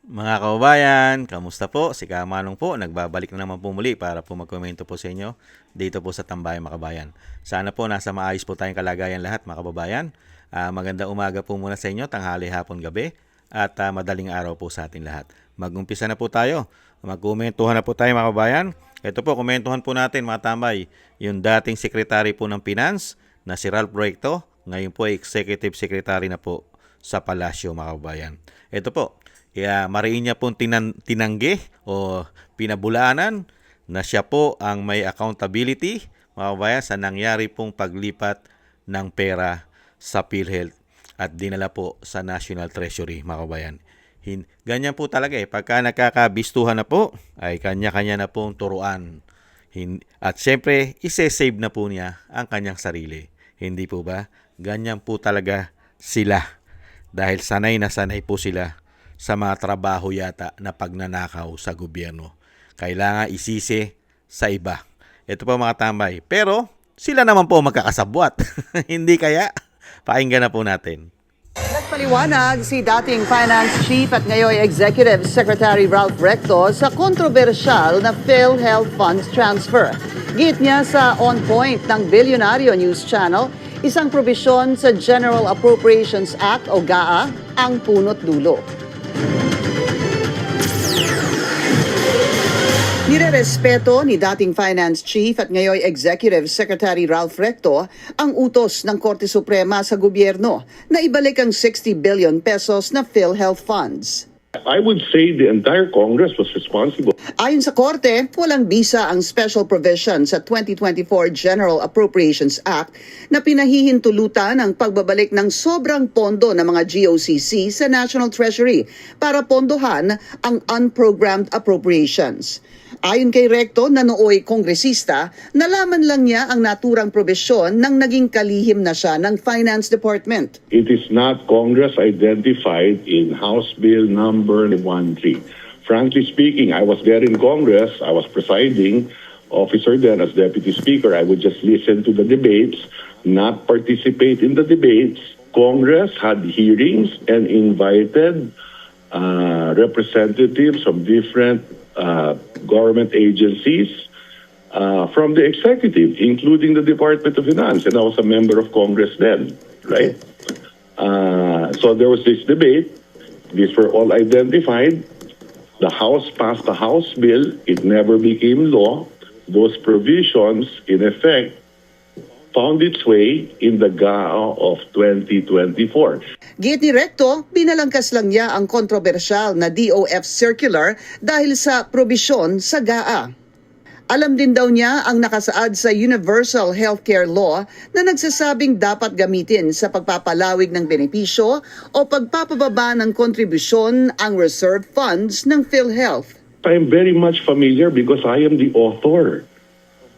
Mga kababayan, kamusta po? Si Kamanong po, nagbabalik na naman po muli para po magkomento po sa inyo dito po sa Tambayan mga kababayan. Sana po nasa maayos po tayong kalagayan lahat mga kababayan. Magandang umaga po muna sa inyo, tanghali, hapon, gabi at madaling araw po sa atin lahat. Mag-umpisa na po tayo. Magkomentuhan na po tayo mga kababayan. Ito po, komentuhan po natin mga tambay. Yung dating sekretary po ng Finance na si Ralph Recto, ngayon po ay Executive Secretary na po sa Palasyo mga kababayan. Ito po, kaya mariin niya pong tinanggi o pinabulaanan na siya po ang may accountability mga kababayan sa nangyari pong paglipat ng pera sa PhilHealth at dinala po sa National Treasury mga kababayan. Ganyan po talaga pagka nakakabistuhan na po ay kanya-kanya na pong turuan. At syempre ise-save na po niya ang kanyang sarili. Hindi po ba? Ganyan po talaga sila dahil sanay na sanay po sila sa mga trabaho yata na pagnanakaw sa gobyerno. Kailangan isisi sa iba. Ito po mga tambay. Pero sila naman po magkakasabwat. Hindi kaya? Pakinggan na po natin. Nagpaliwanag si dating Finance Chief at ngayon Executive Secretary Ralph Recto sa kontrobersyal na PhilHealth Funds Transfer. Git niya sa On Point ng Bilyonaryo News Channel, isang probisyon sa General Appropriations Act o GAA ang punot dulo. Nirerespeto ni dating Finance Chief at ngayon Executive Secretary Ralph Recto ang utos ng Korte Suprema sa gobyerno na ibalik ang 60 billion pesos na PhilHealth funds. I would say the entire Congress was responsible. Ayon sa Korte, walang bisa ang special provision sa 2024 General Appropriations Act na pinahihintulutan ang pagbabalik ng sobrang pondo ng mga GOCC sa National Treasury para pondohan ang unprogrammed appropriations. Ayon kay Recto na nooy kongresista, nalaman lang niya ang naturang probisyon nang naging kalihim na siya ng Finance Department. It is not Congress identified in House Bill number 13. Frankly speaking, I was there in Congress. I was presiding officer then as Deputy Speaker. I would just listen to the debates, not participate in the debates. Congress had hearings and invited representatives from different government agencies from the executive, including the Department of Finance. And I was a member of Congress then, right? So there was this debate. These were all identified. The House passed a House bill. It never became law. Those provisions, in effect, found its way in the GAA of 2024. Git ni Recto, binalangkas lang niya ang kontrobersyal na DOF circular dahil sa probisyon sa GAA. Alam din daw niya ang nakasaad sa Universal Healthcare Law na nagsasabing dapat gamitin sa pagpapalawig ng benepisyo o pagpapababa ng kontribusyon ang reserve funds ng PhilHealth. I am very much familiar because I am the author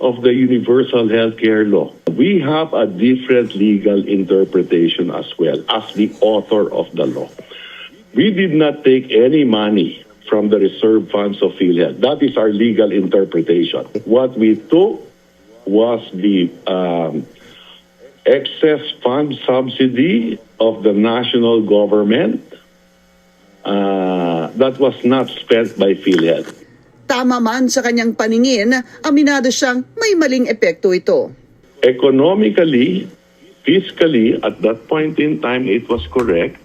of the Universal Healthcare Law. We have a different legal interpretation as well as the author of the law. We did not take any money from the reserve funds of PhilHealth. That is our legal interpretation. What we took was the excess fund subsidy of the national government that was not spent by PhilHealth. Tama man sa kanyang paningin, aminado siyang may maling epekto ito. Economically, fiscally, at that point in time, it was correct.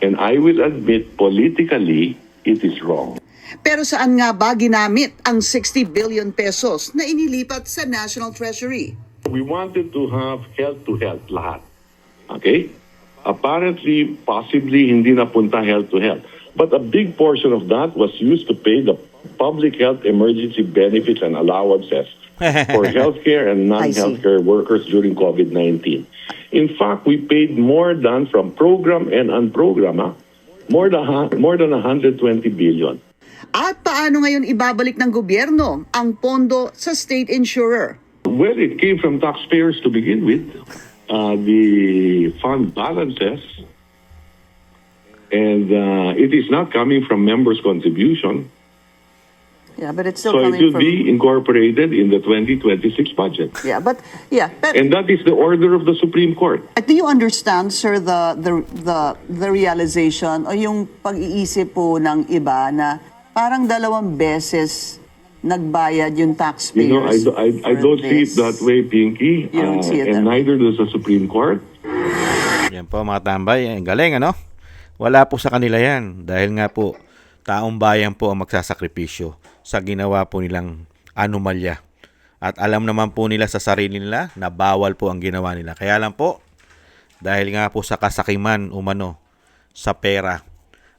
And I will admit, politically, it is wrong. Pero saan nga ba ginamit ang 60 billion pesos na inilipat sa National Treasury? We wanted to have health-to-health lahat. Okay? Apparently, possibly, hindi napunta health-to-health. But a big portion of that was used to pay the public health emergency benefits and allowances for healthcare and non-healthcare workers during COVID-19. In fact, we paid more than from program and unprogram, more than 120 billion. At paano ngayon ibabalik ng gobyerno ang pondo sa state insurer? Well, it came from taxpayers to begin with. The fund balances, and it is not coming from members' contribution. Yeah, but it's still So it coming will from... be incorporated in the 2026 budget. Yeah, but And that is the order of the Supreme Court. do you understand, sir, the realization o yung pag-iisip po ng iba na parang 2 beses nagbayad yung taxpayers? You know, I for don't see it this? that way, Pinky. You don't see it that And way. neither does the Supreme Court. Yan po mga tambay, ang galing ano? Wala po sa kanila yan dahil nga po taong bayan po ang magsasakripisyo sa ginawa po nilang anomalya. At alam naman po nila sa sarili nila na bawal po ang ginawa nila. Kaya lang po, dahil nga po sa kasakiman umano sa pera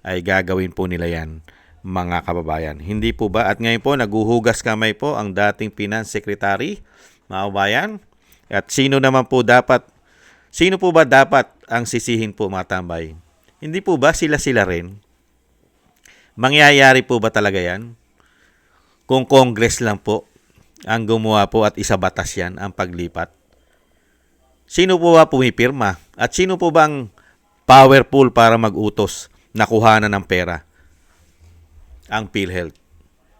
ay gagawin po nila yan mga kababayan. Hindi po ba? At ngayon po naguhugas kamay po ang dating Finance Secretary, mga kababayan. At sino po ba dapat ang sisihin po mga tambay? Hindi po ba sila rin? Mangyayari po ba talaga yan? Kung Congress lang po ang gumawa po at isabatas yan ang paglipat? Sino po ba pumipirma? At sino po bang powerful para mag-utos na kuhanan ng pera? Ang PhilHealth.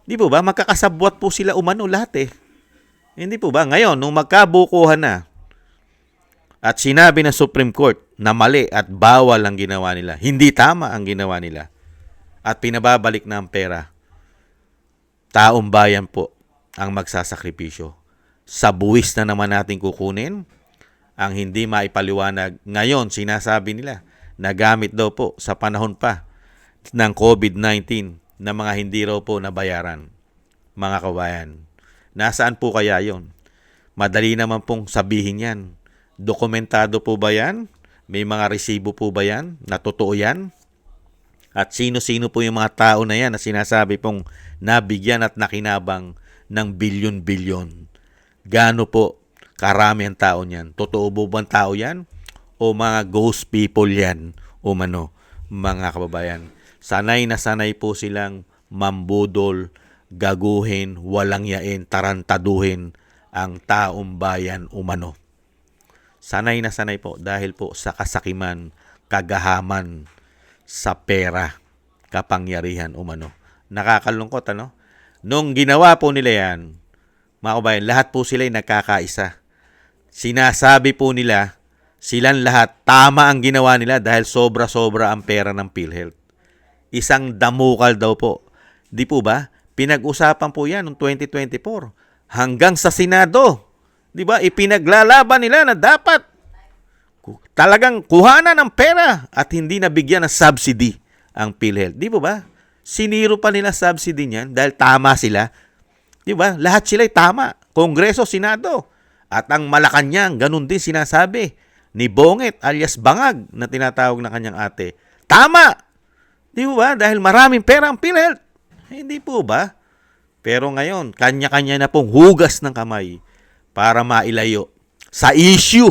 Di po ba? Magkakasabwat po sila umano lahat eh. Hindi po ba? Ngayon, nung magkabukuhan na at sinabi ng Supreme Court na mali at bawal ang ginawa nila, hindi tama ang ginawa nila, at pinababalik na ang pera, taong bayan po ang magsasakripisyo. Sa buwis na naman natin kukunin ang hindi maipaliwanag. Ngayon, sinasabi nila na gamit daw po sa panahon pa ng COVID-19 na mga hindi raw po nabayaran. Mga kabayan, nasaan po kaya yon? Madali naman pong sabihin yan. Dokumentado po ba yan? May mga resibo po ba yan? Na totoo yan? At sino-sino po yung mga tao na yan na sinasabi pong nabigyan at nakinabang ng bilyon-bilyon? Gaano po karami ang tao niyan? Totoo po bang tao yan? O mga ghost people yan? O mga kababayan? Sanay na sanay po silang mambudol, gaguhin, walang yain, tarantaduhin ang taong bayan umano. Sanay na sanay po dahil po sa kasakiman, kagahaman, sa pera, kapangyarihan umano. Nakakalungkot ano? Nung ginawa po nila yan, mga kabayan, lahat po sila ay nagkakaisa. Sinasabi po nila, silang lahat, tama ang ginawa nila dahil sobra-sobra ang pera ng PhilHealth. Isang damukal daw po. Di po ba? Pinag-usapan po yan noong 2024. Hanggang sa Senado. Di ba? Ipinaglalaban nila na dapat talagang kuhanan ng pera at hindi nabigyan ng subsidy ang PhilHealth. Di ba? Siniro pa nila subsidy niyan dahil tama sila. Di ba? Lahat sila ay tama. Kongreso, Senado. At ang Malacanang, ganun din sinasabi ni Bonget alias Bangag na tinatawag ng kanyang ate. Tama! Di ba? Dahil maraming pera ang PhilHealth. Hindi po ba? Pero ngayon, kanya-kanya na pong hugas ng kamay para mailayo sa issue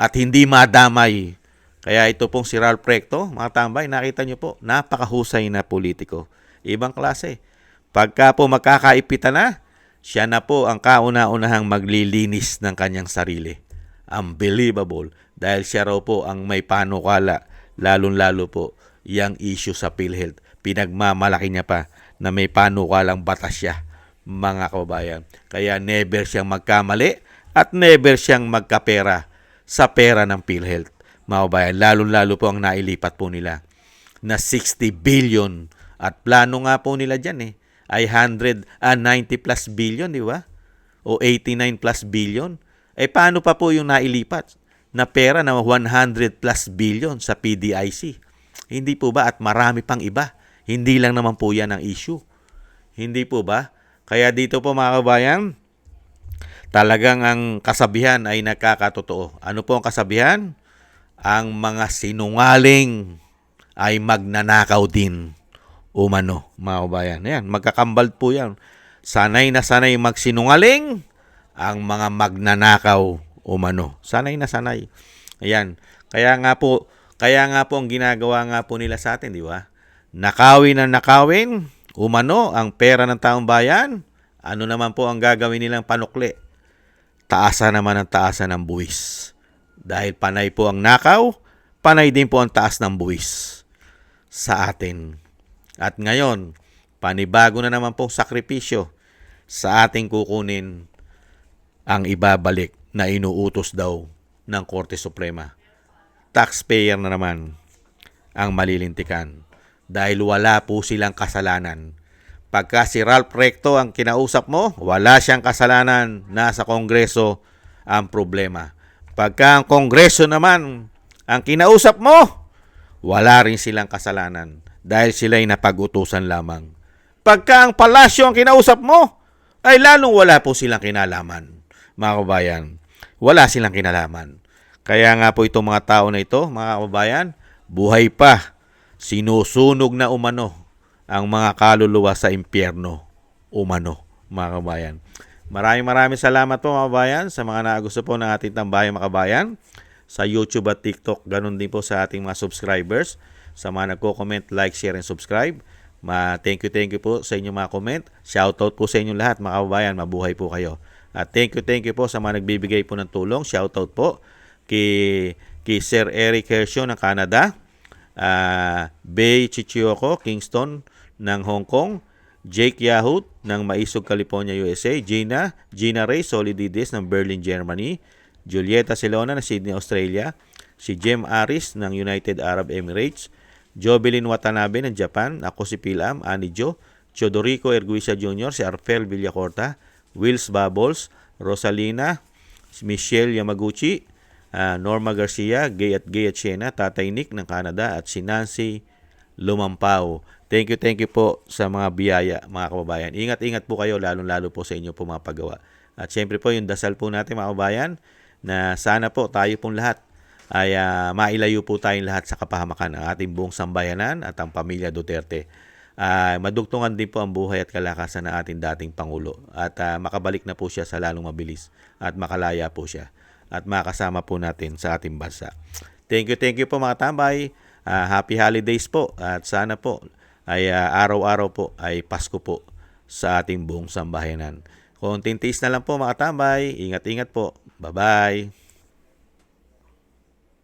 at hindi madamay. Kaya ito pong si Ralph Recto, mga tambay, nakita nyo po, napakahusay na politiko. Ibang klase. Pagka po magkakaipitan na, siya na po ang kauna-unahang maglilinis ng kanyang sarili. Unbelievable. Dahil siya raw po ang may panukala, lalong-lalo po, yung issue sa PhilHealth. Pinagmamalaki niya pa na may panukalang batas siya, mga kababayan. Kaya never siyang magkamali at never siyang magkapera sa pera ng PhilHealth, mga kababayan. Lalong-lalo po ang nailipat po nila na 60 billion at plano nga po nila dyan ay 90 plus billion, di ba? O 89 plus billion. Paano pa po yung nailipat na pera na 100 plus billion sa PDIC? Hindi po ba? At marami pang iba. Hindi lang naman po yan ang issue. Hindi po ba? Kaya dito po mga kabayan, talagang ang kasabihan ay nagkakatotoo. Ano po ang kasabihan? Ang mga sinungaling ay magnanakaw din. Umano, mga kabayan. Ayan, magkakambal po yan. Sanay na sanay magsinungaling ang mga magnanakaw umano. Sanay na sanay. Ayan. Kaya nga po ang ginagawa nga po nila sa atin, di ba? Nakawin umano ang pera ng taong bayan. Ano naman po ang gagawin nilang panukli? Taasan naman ang taasan ng buwis. Dahil panay po ang nakaw, panay din po ang taas ng buwis sa atin. At ngayon, panibago na naman pong sakripisyo sa ating kukunin ang ibabalik na inuutos daw ng Korte Suprema. Taxpayer na naman ang malilintikan dahil wala po silang kasalanan. Pagka si Ralph Recto ang kinausap mo, wala siyang kasalanan, nasa Kongreso ang problema. Pagka ang Kongreso naman ang kinausap mo, wala rin silang kasalanan dahil sila'y napag-utusan lamang. Pagka ang palasyo ang kinausap mo, ay lalong wala po silang kinalaman. Mga kababayan, wala silang kinalaman. Kaya nga po itong mga tao na ito, mga kababayan, buhay pa, sinusunog na umano ang mga kaluluwa sa impyerno umano, mga kababayan. Maraming salamat po, mga kababayan, sa mga nagusto po ng ating tambayang mga kababayan sa YouTube at TikTok. Ganun din po sa ating mga subscribers, sa mga nagko-comment, like, share, and subscribe. Thank you po sa inyong mga comment. Shoutout po sa inyong lahat, mga kababayan. Mabuhay po kayo. At thank you po sa mga nagbibigay po ng tulong. Shoutout po kay Sir Eric Hershaw ng Canada, Bay Chichioko, Kingston ng Hong Kong, Jake Yahut ng Maisog, California, USA, Gina Ray Solidides ng Berlin, Germany, Julieta Silona ng Sydney, Australia, si Jem Aris ng United Arab Emirates, Jovelyn Watanabe ng Japan, ako si Pilam, Ani Jo, Chodorico Erguisa Jr., si Arfel Villacorta, Wills Bubbles, Rosalina, Michelle Yamaguchi, Norma Garcia, Gay at Siena, Tatay Nick ng Canada, at si Nancy Lumampao. Thank you po sa mga biyaya, mga kababayan. Ingat po kayo, lalong-lalo po sa inyo po mga paggawa. At syempre po, yung dasal po natin, mga kababayan, na sana po tayo pong lahat ay mailayo po tayong lahat sa kapahamakan ng ating buong sambayanan at ang pamilya Duterte. Madugtungan din po ang buhay at kalakasan ng ating dating Pangulo at makabalik na po siya sa lalong mabilis at makalaya po siya at makasama po natin sa ating bansa. Thank you po, mga tambay. Happy holidays po at sana po ay araw-araw po ay Pasko po sa ating buong sambayanan. Konting tiis na lang po, mga tambay. Ingat po. Bye-bye.